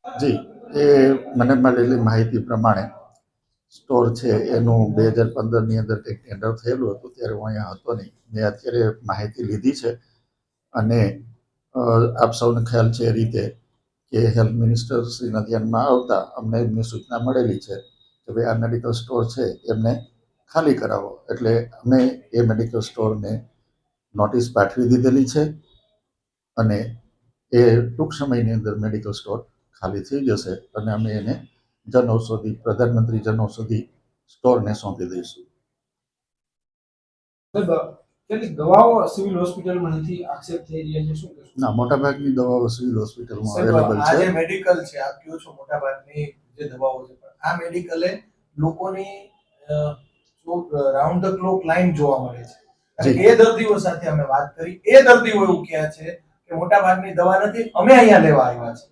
જી, એ મને મળેલી માહિતી પ્રમાણે સ્ટોર છે એનું 2015ની અંદર કંઈક ટેન્ડર થયેલું હતું, ત્યારે હું અહીંયા હતો નહીં. મેં અત્યારે માહિતી લીધી છે અને આપ સૌને ખ્યાલ છે એ રીતે કે હેલ્થ મિનિસ્ટર શ્રીના ધ્યાનમાં આવતા અમને એમની સૂચના મળેલી છે કે ભાઈ આ મેડિકલ સ્ટોર છે એમને ખાલી કરાવો. એટલે અમે એ મેડિકલ સ્ટોરને નોટિસ પાઠવી દીધેલી છે અને એ ટૂંક સમયની અંદર મેડિકલ સ્ટોર ખાલી થઈ જશે અને અમે એને જનઔષધિ પ્રધાનમંત્રી જનઔષધિ સ્ટોરને સોંપી દઈશું. કેટલીક દવાઓ સિવિલ હોસ્પિટલમાં નથી આક્ષેપ થઈ રહ્યા છે, શું કહેશો? ના, મોટાભાગની દવાઓ સિવિલ હોસ્પિટલમાં અવેલેબલ આ જે છે. મેડિકલ છે, આપ કહો છો મોટાભાગની જે દવાઓ છે, પણ આ મેડિકલે લોકોની રાઉન્ડ ધ ક્લોક લાઈન જોવા મળે છે. અને એ દર્દીઓ સાથે અમે વાત કરી, એ દર્દીઓ એવું કહે છે કે મોટાભાગની દવા નથી, અમે અહીંયા લેવા આવ્યા છે.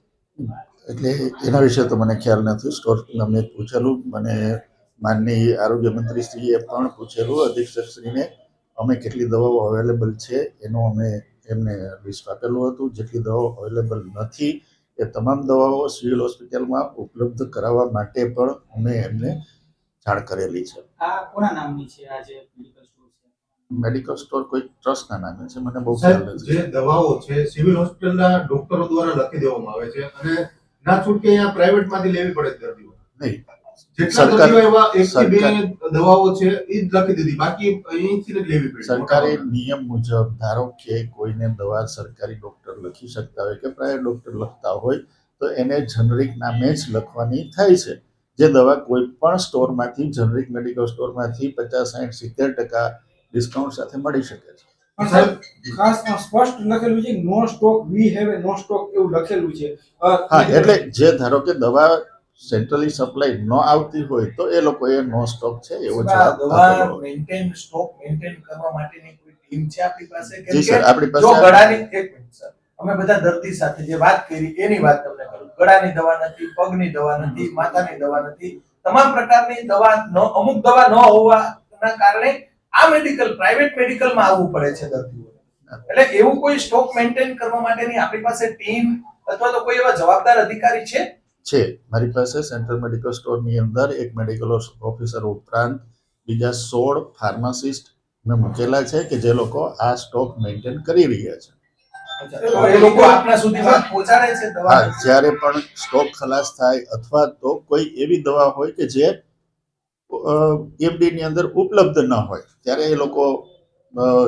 એટલે એના વિશે તો મને ખ્યાલ નથી. સ્ટોર મેં પૂછેલું, મને માનનીય આરોગ્ય મંત્રીશ્રીએ પણ પૂછેલું અધિક્ષકશ્રીને, અમે કેટલી દવાઓ અવેલેબલ છે એનું અમે એમને લિસ્ટ આપેલું હતું. જેટલી દવાઓ અવેલેબલ નથી એ તમામ દવાઓ સિવિલ હોસ્પિટલમાં ઉપલબ્ધ કરાવવા માટે પણ અમે એમને જાણ કરેલી છે. આ કોના નામની છે આ જે મેડિકલ સ્ટોર છે? મેડિકલ સ્ટોર કોઈ ટ્રસ્ટના નામે છે, મને બહુ ખ્યાલ નથી. જે દવાઓ છે સિવિલ હોસ્પિટલના ડોક્ટરો દ્વારા લખી દેવામાં આવે છે અને ના છૂટકે અહીંયા પ્રાઇવેટમાંથી લેવી પડે છે દર્દીઓ. નહીં, જેટલા દર્દીઓ એવા 1 થી 2 દવાઓ છે એ જ લખી દીધી, બાકી અહીંથી જ લેવી પડે. સરકારી નિયમ મુજબ ધારો કે કોઈને દવા સરકારી ડોક્ટર લખી શકતા હોય કે પ્રાઇવેટ ડોક્ટર લખતા હોય તો એને જનરિક નામે જ લખવાની થાય છે. જે દવા કોઈ પણ સ્ટોરમાંથી, જનરિક મેડિકલ સ્ટોરમાંથી 50-60-70% ડિસ્કાઉન્ટ સાથે મળી શકે છે. પણ સાહેબ, ખાસ સ્પષ્ટ લખેલું છે no stock, we have a no stock એવું લખેલું છે. હા, એટલે જે ધારો કે દવા સેન્ટ્રલી સપ્લાય ન આવતી હોય તો એ લોકો એ નો સ્ટોક છે એવો જવાબ દવા સ્ટોક મેન્ટેન કરવા માટેની કોઈ ટીમ છે આપણી પાસે? જી સર, આપણી પાસે જો ગળાની, એક મિનિટ સર, અમે બધા દર્દી સાથે જે વાત કરી એની વાત તમને કરું. ગળાની દવા નથી, પગની દવા નથી, માથાની દવા નથી, તમામ પ્રકારની દવા અમુક દવા ન હોવાના કારણે આ મેડિકલ, પ્રાઇવેટ મેડિકલમાં આવવું પડે છે દર્દીઓને. એટલે એવું કોઈ સ્ટોક મેન્ટેન કરવા માટેની આપણી પાસે ટીમ અથવા તો કોઈ એવા જવાબદાર અધિકારી છે? મારી પાસે સેન્ટ્રલ મેડિકલ સ્ટોરની અંદર એક મેડિકલ ઓફિસર ઉપરાંત બીજા 16 ફાર્માસિસ્ટ મેં મૂકેલા છે કે જે લોકો આ સ્ટોક મેન્ટેન કરી રહ્યા છે. એ લોકો આપના સુધી વાત પહોંચાડે છે દવા? હા, જ્યારે પણ સ્ટોક ખલાસ થાય અથવા તો કોઈ એવી દવા હોય કે જે એમડી ની અંદર ઉપલબ્ધ ન હોય ત્યારે એ લોકો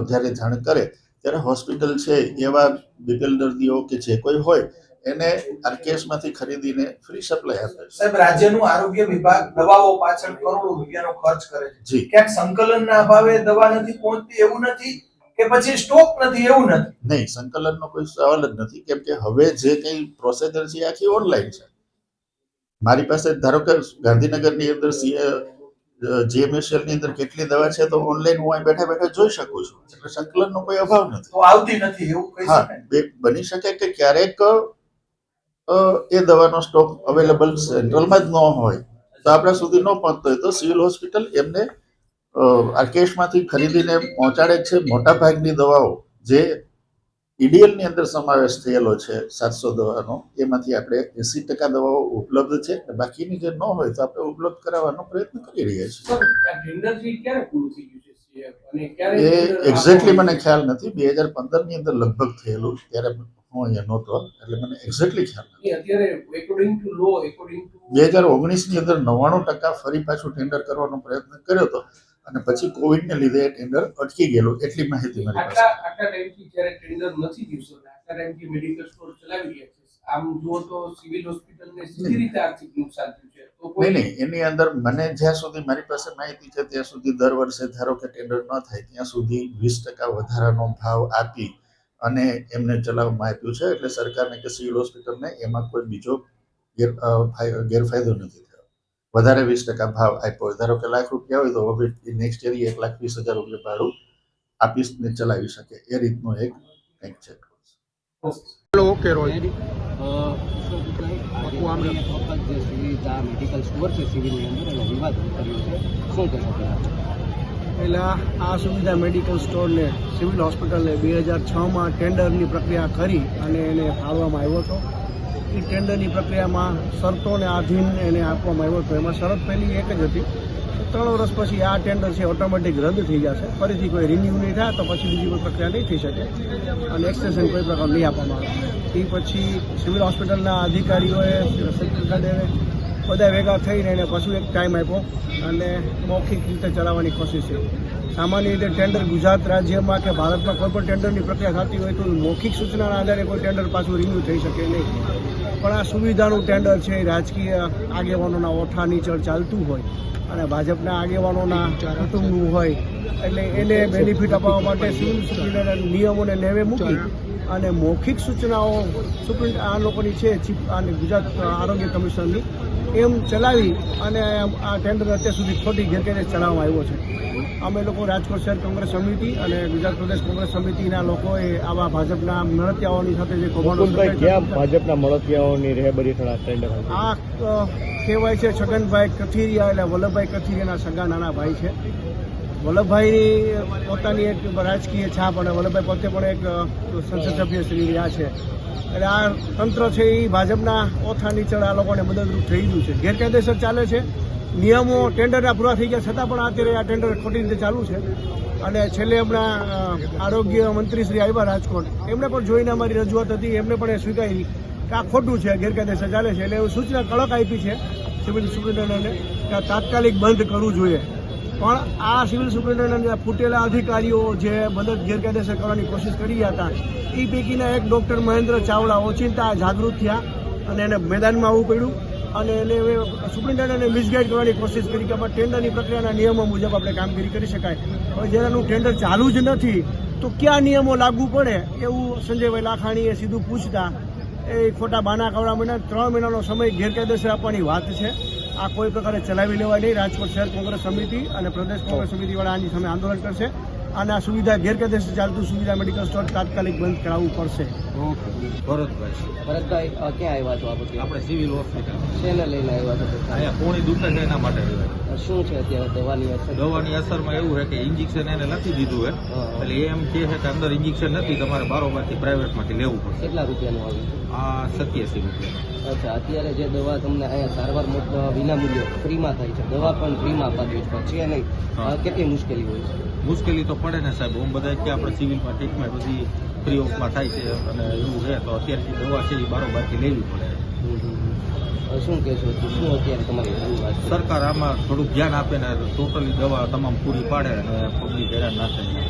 જ્યારે જાણ કરે ત્યારે હોસ્પિટલ છે એવા બીપીએલ દર્દીઓ કે જે કોઈ હોય એને આરકેએસમાંથી ખરીદીને ફ્રી સપ્લાય આપે છે. સાહેબ, રાજ્યનું આરોગ્ય વિભાગ દવાઓ પાછળ કરોડો રૂપિયાનો ખર્ચ કરે છે. જી, ક્યાંક સંકલનના અભાવે દવા નથી પહોંચતી એવું નથી કે પછી સ્ટોક નથી એવું નથી? નહીં, સંકલનનો કોઈ સવાલ જ નથી, કેમ કે હવે જે કંઈ પ્રોસેસર છે આખી ઓનલાઈન છે. મારી પાસે ધારો કે ગાંધીનગરની અંદર GMSL ની અંદર કેટલી દવા છે તો ઓનલાઈન હું અહીં બેઠા બેઠા જોઈ શકું છું. એટલે સંકલનનો કોઈ અભાવ નથી. તો આવતી નથી એવું કહી હા, શકાય? બની શકે કે ક્યારેક એ દવાનો સ્ટોક અવેલેબલ સેન્ટ્રલમાં જ ન હોય તો આપણા સુધી ન પહોંચતો હોય તો સિવિલ હોસ્પિટલ એમને આરકેએસમાંથી ખરીદીને પહોંચાડે છે. મોટા ભાગની દવાઓ જે ઈડીએલ ની અંદર સમાવેશ થયેલો છે 700 દવાનો, એમાંથી આપણે 80% દવાઓ ઉપલબ્ધ છે. બાકીની જે ન હોય તો આપણે ઉપલબ્ધ કરાવવાનો પ્રયત્ન કરી રહ્યા છીએ. એ એક્ઝેક્ટલી મને ખ્યાલ નથી. 2015 ની અંદર લગભગ થયેલું, ત્યારે હું અહીંયા નહોતો એટલે મને એક્ઝેક્ટલી ખ્યાલ નથી. અત્યારે according to law, according to 2019 ની અંદર 99% ફરી પાછું ટેન્ડર કરવાનો પ્રયત્ન કર્યો હતો અને પછી કોવિડને લીધે ટેન્ડર અટકી ગયેલું, એટલી માહિતી મારી પાસે. આટલા ટાઈમથી જ્યારે ટેન્ડર નથી દિવસો, આટલા ટાઈમથી મેડિકલ સ્ટોર ચલાવી રહ્યા છે, આમ જુઓ તો સિવિલ હોસ્પિટલને સીધી રીતે આર્થિક નુકસાન થયું છે. તો નહીં, એની અંદર મને જ્યાં સુધી મારી પાસે માહિતી છે ત્યાં સુધી દર વર્ષે ધારો કે ટેન્ડર ન થાય ત્યાં સુધી 20% વધારાનો ભાવ આપી અને એમને ચલાવવામાં આપ્યું છે. એટલે સરકારને કે સિવિલ હોસ્પિટલને એમાં કોઈ બીજો ગેરફાયદો નથી થયો. વધારે 20% ભાવ આપ્યો હોય, ધારો કે ₹1,00,000 હોય તો હવે નેક્સ્ટ યર 1,20,000 રૂપિયા ભાડું આપીને ચલાવી શકે, એ રીતનું એક કંઈક છે. ઓકે રોજ મેડિકલ સ્ટોર છે સિવિલની અંદર એનો વિવાદ કર્યો છે, શું કહેશો? પહેલાં આ સુવિધા મેડિકલ સ્ટોરને સિવિલ હોસ્પિટલને 2006માં ટેન્ડરની પ્રક્રિયા કરી અને એને ફાળવવામાં આવ્યો હતો. એ ટેન્ડરની પ્રક્રિયામાં શરતોને આધીન એને આપવામાં આવ્યો હતો. એમાં શરત પહેલી એક જ હતી કે 3 વર્ષ પછી આ ટેન્ડર છે ઓટોમેટિક રદ થઈ જશે, ફરીથી કોઈ રિન્યુ નહીં થાય તો પછી બીજી કોઈ પ્રક્રિયા નહીં થઈ શકે અને એક્સટેન્શન કોઈ પ્રકાર નહીં આપવામાં આવે. એ પછી સિવિલ હોસ્પિટલના અધિકારીઓએ બધા ભેગા થઈને એને પાછું એક ટાઈમ આપ્યો અને મૌખિક રીતે ચલાવવાની કોશિશ છે. સામાન્ય રીતે ટેન્ડર ગુજરાત રાજ્યમાં કે ભારતમાં કોઈ પણ ટેન્ડરની પ્રક્રિયા થતી હોય તો મૌખિક સૂચનાના આધારે કોઈ ટેન્ડર પાછું રિન્યુ થઈ શકે નહીં. પણ આ સુવિધાનું ટેન્ડર છે રાજકીય આગેવાનોના ઓઠા નીચળ ચાલતું હોય અને ભાજપના આગેવાનોના કુટુંબનું હોય એટલે એને બેનિફિટ અપાવવા માટે સિવિલ સુપ્રિન્ટેન્ડન્ટ નિયમોને નેવે મૂકી અને મૌખિક સૂચનાઓ આ લોકોની છે ચીફ અને ગુજરાત આરોગ્ય કમિશનની એમ ચલાવી અને આ ટેન્ડર અત્યાર સુધી ખોટી ગેરકાયદે ચલાવવામાં આવ્યો છે. અમે લોકો રાજકોટ શહેર કોંગ્રેસ સમિતિ અને ગુજરાત પ્રદેશ કોંગ્રેસ સમિતિના લોકોએ આવા ભાજપના મળતિયાઓની સાથે જે કૌભાંડો ભાજપના મળતિયાઓની રહેબરી થણા ટેન્ડર આ કહેવાય છે છગનભાઈ કથિરિયા એટલે વલ્લભભાઈ કથિરિયાના સગા નાના ભાઈ છે. વલ્લભભાઈની પોતાની એક રાજકીય છાપ અને વલ્લભભાઈ પોતે પણ એક સંસદ સભ્ય શ્રી રહ્યા છે. એટલે આ તંત્ર છે એ ભાજપના ઓથા નીચળ આ લોકોને મદદરૂપ થઈ ગયું છે. ગેરકાયદેસર ચાલે છે. નિયમો ટેન્ડરના પૂરા થઈ ગયા છતાં પણ અત્યારે આ ટેન્ડર ખોટી રીતે ચાલુ છે. અને છેલ્લે હમણાં આરોગ્ય મંત્રી શ્રી આવ્યા રાજકોટ, એમને પણ જોઈને અમારી રજૂઆત હતી, એમને પણ એ સ્વીકારી કે આ ખોટું છે, ગેરકાયદેસર ચાલે છે. એટલે એવું સૂચના કડક આપી છે સિવિલ સુપ્રિન્ટેન્ડન્ટને કે આ તાત્કાલિક બંધ કરવું જોઈએ. પણ આ સિવિલ સુપ્રિન્ટેન્ડન્ટના ફૂટેલા અધિકારીઓ જે મદદ ગેરકાયદેસર કરવાની કોશિશ કરી રહ્યા હતા એ પૈકીના એક ડૉક્ટર મહેન્દ્ર ચાવડા ઓચિંતા જાગૃત થયા અને એને મેદાનમાં આવવું પડ્યું અને એને સુપ્રિન્ટેન્ડન્ટને મિસગાઈડ કરવાની કોશિશ કરી કે ટેન્ડરની પ્રક્રિયાના નિયમો મુજબ આપણે કામગીરી કરી શકાય. હવે જેનાનું ટેન્ડર ચાલુ જ નથી તો ક્યાં નિયમો લાગુ પડે એવું સંજયભાઈ લાખાણીએ સીધું પૂછતા એ ખોટા બાના કવડા મહિના 3 મહિનાનો સમય ગેરકાયદેસર આપવાની વાત છે. આ કોઈ પ્રકારે ચલાવી લેવાય નહીં. રાજકોટ શહેર કોંગ્રેસ સમિતિ અને પ્રદેશ કોંગ્રેસ સમિતિવાળા આની સામે આંદોલન કરશે અને આ સુવિધા ગેરકાયદેસર ચાલતું સુવિધા મેડિકલ સ્ટોર તાત્કાલિક બંધ કરાવવું પડશે. ભરતભાઈ ક્યાં આવ્યા છો આપણે સિવિલ હોસ્પિટલ શેને લઈને આવ્યા છો? અહીંયા પોણી દુખે છે એના માટે શું છે અત્યારે દવાની અસર? દવાની અસરમાં એવું છે કે ઇન્જેક્શન એને લખી દીધું છે એટલે એ એમ કહે છે કે અંદર ઇન્જેક્શન નથી, તમારે બારોબારથી પ્રાઇવેટમાંથી લેવું પડશે. કેટલા રૂપિયાનું આવ્યું? આ 87 રૂપિયા. અચ્છા, અત્યારે જે દવા તમને અહીંયા સારવાર વિનામૂલ્યે ફ્રીમાં થાય છે, દવા પણ ફ્રીમાં અપાતી છે નહીં, કેટલી મુશ્કેલી હોય છે? મુશ્કેલી તો પડે ને સાહેબ. હું બધા કે આપણે સિવિલમાં ટ્રીટમેન્ટ બધી ફ્રી ઓફમાં થાય છે અને એવું છે તો અત્યારથી દવા છે એ બારોબારથી લેવી પડે. શું કહેશો? શું અત્યારે તમારી રજૂઆત? સરકાર આમાં થોડુંક ધ્યાન આપે ને ટોટલી દવા તમામ પૂરી પાડે અને પબ્લિક હેરાન ના થાય.